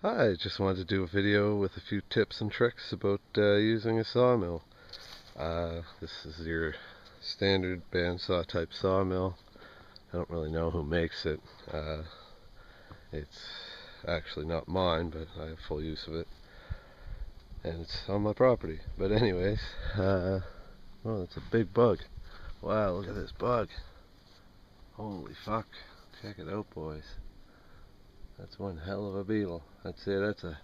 Hi, just wanted to do a video with a few tips and tricks about using a sawmill. This is your standard bandsaw type sawmill. I don't really know who makes it. It's actually not mine, but I have full use of it. And it's on my property. But anyways, oh, that's a big bug. Wow, look at this bug. Holy fuck. Check it out, boys. That's one hell of a beetle. That's a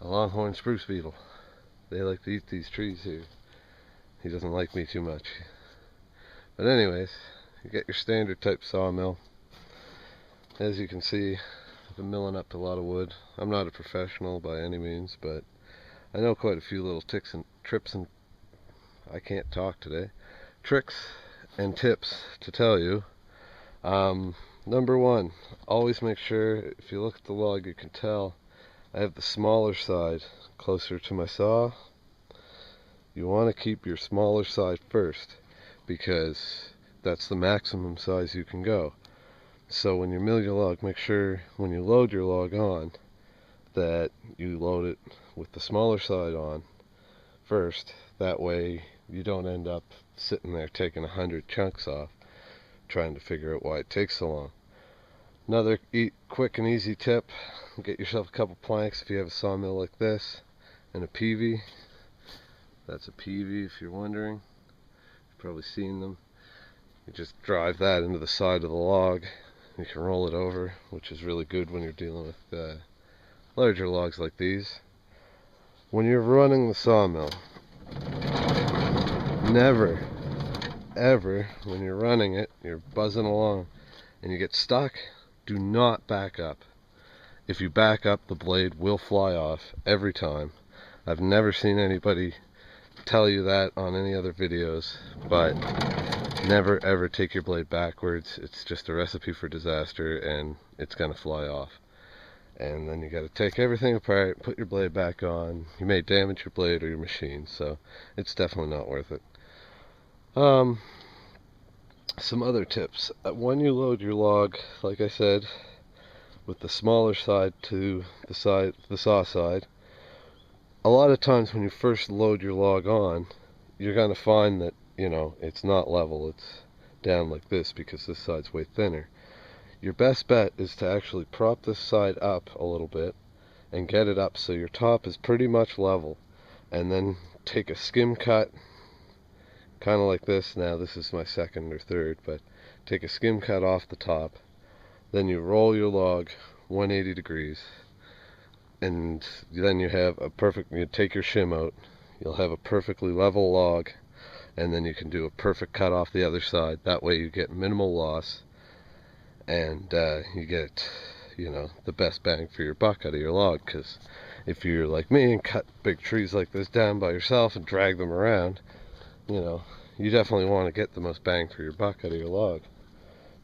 longhorn spruce beetle. They like to eat these trees here. He doesn't like me too much. But anyways, you get your standard type sawmill. As you can see, I've been milling up a lot of wood. I'm not a professional by any means, but I know quite a few little tricks and I can't talk today. Tricks and tips to tell you. Number one, always make sure if you look at the log you can tell I have the smaller side closer to my saw. You want to keep your smaller side first because that's the maximum size you can go. So when you mill your log, make sure when you load your log on that you load it with the smaller side on first. That way you don't end up sitting there taking 100 chunks off trying to figure out why it takes so long. Another quick and easy tip, get yourself a couple planks if you have a sawmill like this and a peavey. That's a peavey if you're wondering. You've probably seen them. You just drive that into the side of the log. You can roll it over, which is really good when you're dealing with larger logs like these. When you're running the sawmill, never, ever, when you're running it, you're buzzing along and you get stuck, do not back up. If you back up, the blade will fly off every time. I've never seen anybody tell you that on any other videos, but never ever take your blade backwards. It's just a recipe for disaster and it's gonna fly off. And then you got to take everything apart, put your blade back on. You may damage your blade or your machine, so it's definitely not worth it. Some other tips. When you load your log, like I said, with the smaller side to the saw side, a lot of times when you first load your log on, you're going to find that, it's not level. It's down like this because this side's way thinner. Your best bet is to actually prop this side up a little bit and get it up so your top is pretty much level, and then take a skim cut, kind of like this. Now this is my second or third, but take a skim cut off the top, then you roll your log 180 degrees, and then you take your shim out, you'll have a perfectly level log, and then you can do a perfect cut off the other side. That way you get minimal loss, and you get, the best bang for your buck out of your log. Because if you're like me and cut big trees like this down by yourself and drag them around, you definitely want to get the most bang for your buck out of your log.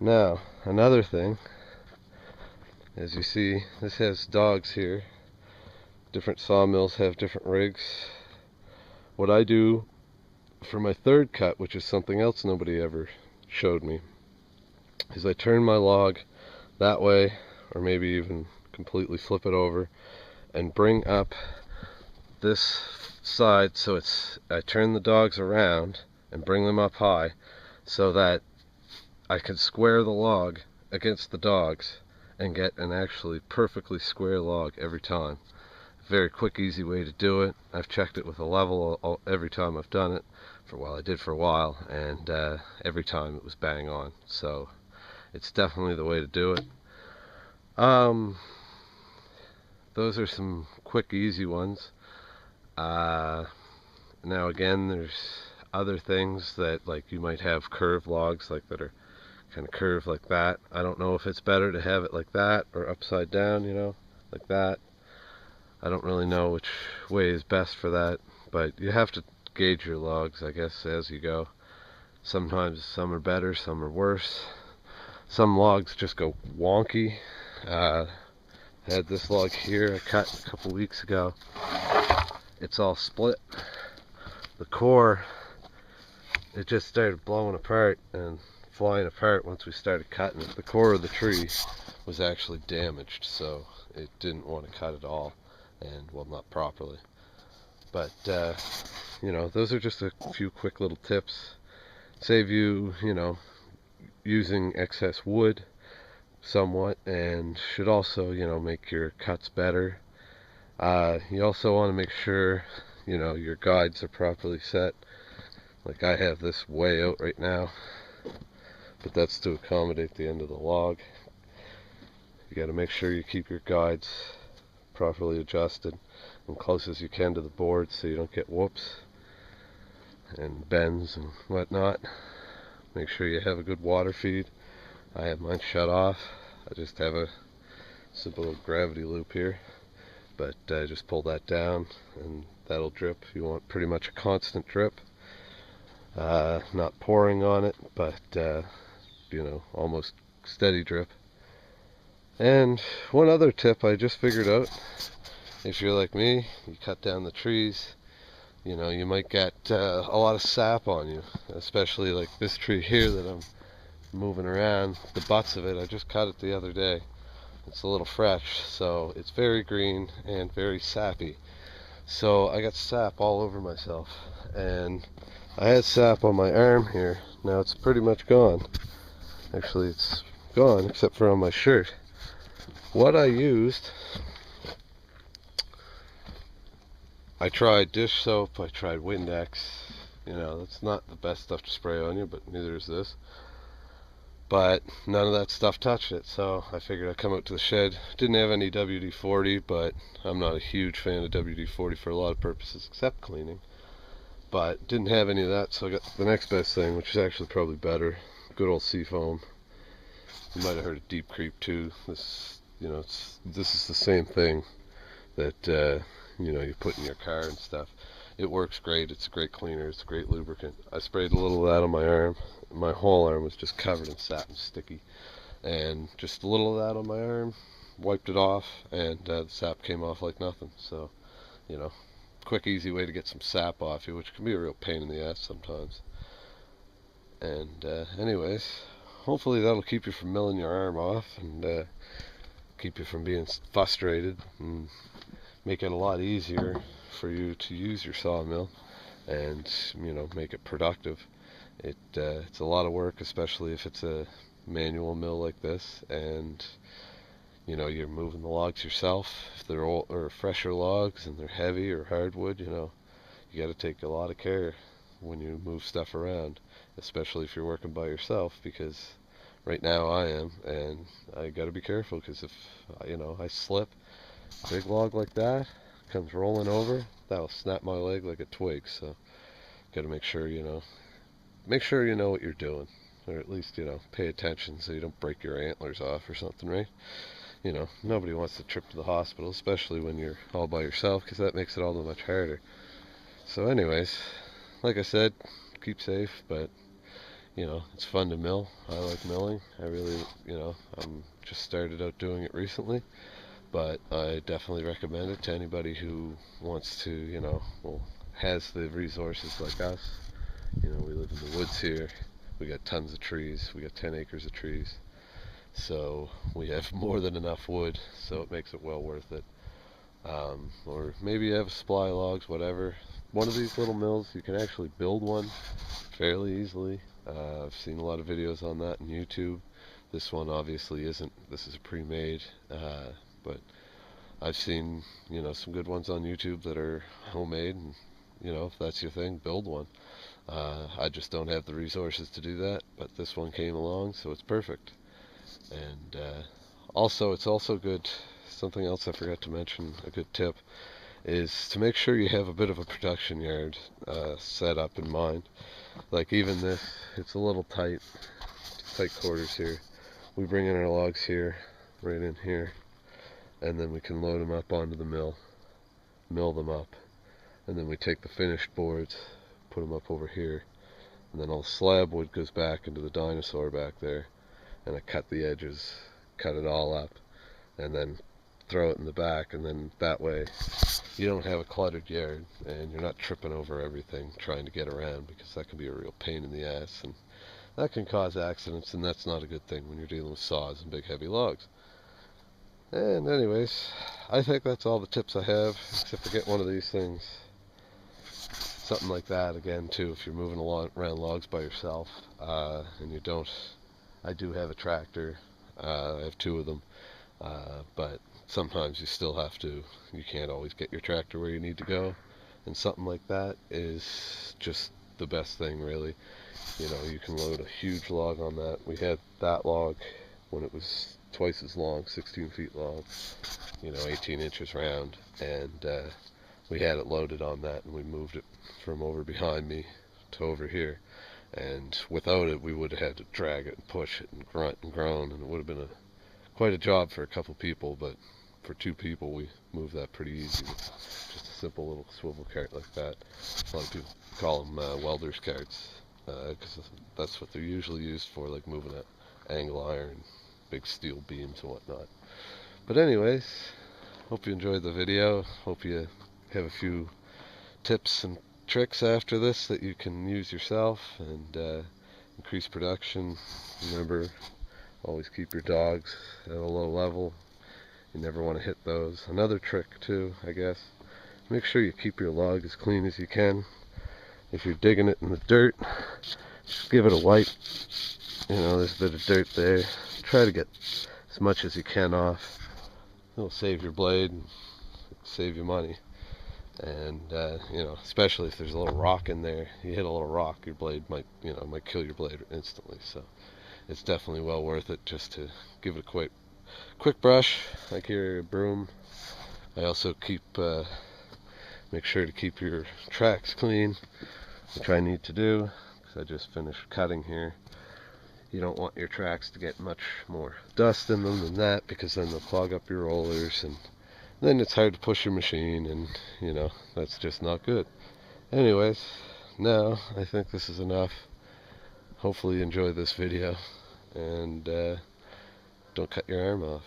Now, another thing, as you see, this has dogs here. Different sawmills have different rigs. What I do for my third cut, which is something else nobody ever showed me, is I turn my log that way, or maybe even completely flip it over, and bring up this side so I turn the dogs around and bring them up high so that I can square the log against the dogs and get an actually perfectly square log every time. Very quick, easy way to do it. I've checked it with a level every time I've done it. I did for a while, and every time it was bang on. So it's definitely the way to do it. Those are some quick, easy ones. Now again, there's other things that, like, you might have curved logs that are kind of curved like that. I don't know if it's better to have it like that or upside down, like that. I don't really know which way is best for that, but you have to gauge your logs, I guess, as you go. Sometimes some are better, some are worse. Some logs just go wonky. I had this log here I cut a couple weeks ago. It's all split. The core, it just started blowing apart, and flying apart once we started cutting it. The core of the tree was actually damaged, so it didn't want to cut at all, and well, not properly. But you know, those are just a few quick little tips. Save you, you know, using excess wood somewhat, and should also, you know, make your cuts better. You also want to make sure, you know, your guides are properly set. Like I have this way out right now, but that's to accommodate the end of the log. You got to make sure you keep your guides properly adjusted and close as you can to the board so you don't get whoops and bends and whatnot. Make sure you have a good water feed. I have mine shut off. I just have a simple little gravity loop here, but just pull that down and that'll drip. You want pretty much a constant drip, not pouring on it, but you know, almost steady drip. And one other tip I just figured out: if you're like me, you cut down the trees, you know, you might get a lot of sap on you, especially like this tree here that I'm moving around. The butts of it, I just cut it the other day. It's a little fresh, so it's very green and very sappy. So I got sap all over myself, and I had sap on my arm here. Now it's pretty much gone. Actually, it's gone except for on my shirt. What I used, I tried dish soap, I tried Windex. You know, that's not the best stuff to spray on you, but neither is this. But none of that stuff touched it, so I figured I'd come out to the shed. Didn't have any WD-40, but I'm not a huge fan of WD-40 for a lot of purposes except cleaning. But didn't have any of that, so I got the next best thing, which is actually probably better. Good old Seafoam. You might have heard of Deep Creep too. This, you know, this is the same thing that you know, you put in your car and stuff. It works great. It's a great cleaner. It's a great lubricant. I sprayed a little of that on my arm. My whole arm was just covered in sap and sticky, and just a little of that on my arm, wiped it off, and the sap came off like nothing. So, you know, quick, easy way to get some sap off you, which can be a real pain in the ass sometimes. And anyways, hopefully that'll keep you from milling your arm off, and keep you from being frustrated, and make it a lot easier for you to use your sawmill, and you know, make it productive. It's a lot of work, especially if it's a manual mill like this, and you know, you're moving the logs yourself. If they're old or fresher logs and they're heavy or hardwood, you know, you got to take a lot of care when you move stuff around, especially if you're working by yourself, because right now I am, and I got to be careful, because if you know, I slip, big log like that comes rolling over, that'll snap my leg like a twig. So got to make sure you know what you're doing, or at least, you know, pay attention so you don't break your antlers off or something, right? You know, nobody wants to trip to the hospital, especially when you're all by yourself, because that makes it all that much harder. So anyways, like I said, keep safe, but you know, it's fun to mill. I like milling. I really, you know, I'm just started out doing it recently, but I definitely recommend it to anybody who wants to, you know, well, has the resources like us. You know, we live in the woods here. We got tons of trees. We got 10 acres of trees. So we have more than enough wood, so it makes it well worth it. Or maybe you have supply logs, whatever. One of these little mills, you can actually build one fairly easily. I've seen a lot of videos on that on YouTube. This one obviously isn't. This is pre-made, but I've seen, you know, some good ones on YouTube that are homemade, and you know, if that's your thing, build one. I just don't have the resources to do that, but this one came along, so it's perfect. And also, it's also good, something else I forgot to mention, a good tip, is to make sure you have a bit of a production yard set up in mind. Like even this, it's a little tight quarters here. We bring in our logs here, right in here, and then we can load them up onto the mill them up, and then we take the finished boards, put them up over here, and then all the slab wood goes back into the dinosaur back there, and I cut the edges, cut it all up, and then throw it in the back, and then that way you don't have a cluttered yard, and you're not tripping over everything trying to get around, because that can be a real pain in the ass, and that can cause accidents, and that's not a good thing when you're dealing with saws and big heavy logs. And anyways, I think that's all the tips I have, except for get one of these things, something like that again too, if you're moving around logs by yourself, and you don't, I do have a tractor, I have two of them, but sometimes you still have to, you can't always get your tractor where you need to go, and something like that is just the best thing really. You know, you can load a huge log on that. We had that log when it was twice as long, 16 feet long, 18 inches round, and we had it loaded on that, and we moved it from over behind me to over here, and without it we would have had to drag it and push it and grunt and groan, and it would have been quite a job for a couple people, but for two people we moved that pretty easy. Just a simple little swivel cart like that. A lot of people call them welder's carts, because that's what they're usually used for, like moving angle iron, big steel beams and whatnot. But anyways, hope you enjoyed the video. Hope you have a few tips and tricks after this that you can use yourself and increase production. Remember, always keep your dogs at a low level. You never want to hit those. Another trick too, I guess, make sure you keep your log as clean as you can. If you're digging it in the dirt, just give it a wipe. There's a bit of dirt there. Try to get as much as you can off. It'll save your blade and save you money. And especially if there's a little rock in there, you hit a little rock, your blade might kill your blade instantly. So it's definitely well worth it just to give it a quick brush. I carry a broom. I also make sure to keep your tracks clean, which I need to do because I just finished cutting here. You don't want your tracks to get much more dust in them than that, because then they'll clog up your rollers, and then it's hard to push your machine, and that's just not good. Anyways, now I think this is enough. Hopefully you enjoyed this video, and don't cut your arm off.